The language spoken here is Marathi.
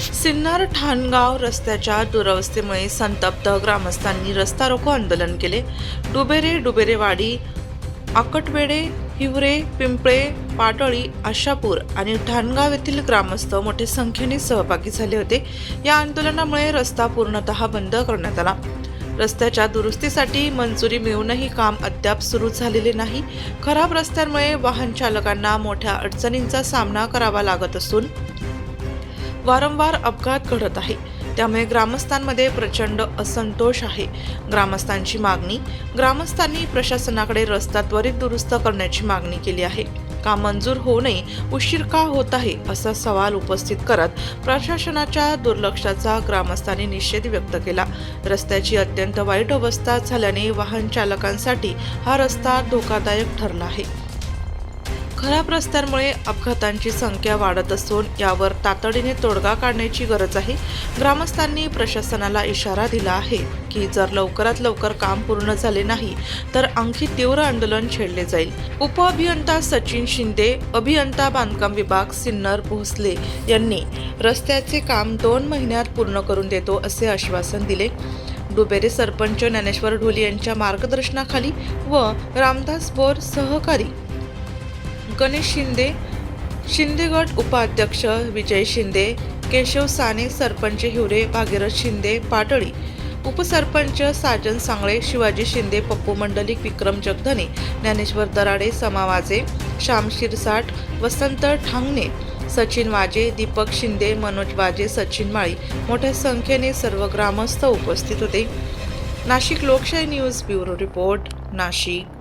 सिन्नर ठाणगाव रस्त्याच्या दुरवस्थेमुळे संतप्त ग्रामस्थांनी रस्ता रोको आंदोलन केले। डुबेरेवाडी, आकटवेडे, हिवरे, पिंपळे, पाटोळी, आशापूर आणि ठाणगाव येथील ग्रामस्थ मोठ्या संख्येने सहभागी झाले होते। या आंदोलनामुळे रस्ता पूर्णतः बंद करण्यात आला। रस्त्याच्या दुरुस्तीसाठी मंजुरी मिळूनही काम अद्याप सुरू झालेले नाही। खराब रस्त्यांमुळे वाहन चालकांना मोठ्या अडचणींचा सामना करावा लागत असून वारंवार अपघात घडत आहे। त्यामुळे ग्रामस्थांमध्ये प्रचंड असंतोष आहे। ग्रामस्थांची मागणी, ग्रामस्थांनी प्रशासनाकडे रस्ता त्वरित दुरुस्त करण्याची मागणी केली आहे। काम मंजूर होऊनही उशीर का होत आहे असा सवाल उपस्थित करत प्रशासनाच्या दुर्लक्षाचा ग्रामस्थांनी निषेध व्यक्त केला। रस्त्याची अत्यंत वाईट अवस्था झाल्याने वाहन चालकांसाठी हा रस्ता धोकादायक ठरला आहे। खराब रस्त्यांमुळे अपघातांची संख्या वाढत असून यावर तातडीने तोडगा काढण्याची गरज आहे। ग्रामस्थांनी प्रशासनाला इशारा दिला आहे की जर लवकरात लवकर काम पूर्ण झाले नाही तर आणखी तीव्र आंदोलन छेडले जाईल। उपअभियंता सचिन शिंदे, अभियंता बांधकाम विभाग, सिन्नर भोसले यांनी रस्त्याचे काम 2 महिन्यात पूर्ण करून देतो असे आश्वासन दिले। डुबेरे सरपंच ज्ञानेश्वर ढोले यांच्या मार्गदर्शनाखाली व रामदास बोर सहकारी, गणेश शिंदे, शिंदे गट उपाध्यक्ष विजय शिंदे, केशव साने, सरपंच हिवरे, भागीरथ शिंदे, पाटळी, उपसरपंच साजन सांगळे, शिवाजी शिंदे, पप्पू मंडलिक, विक्रम जगधने, ज्ञानेश्वर दराडे, समा वाजे, श्याम शिरसाट, वसंत ठांगणे, सचिन वाजे, दीपक शिंदे, मनोज वाजे, सचिन माळी मोठ्या संख्येने सर्व ग्रामस्थ उपस्थित होते। नाशिक लोकशाही न्यूज ब्युरो रिपोर्ट, नाशिक।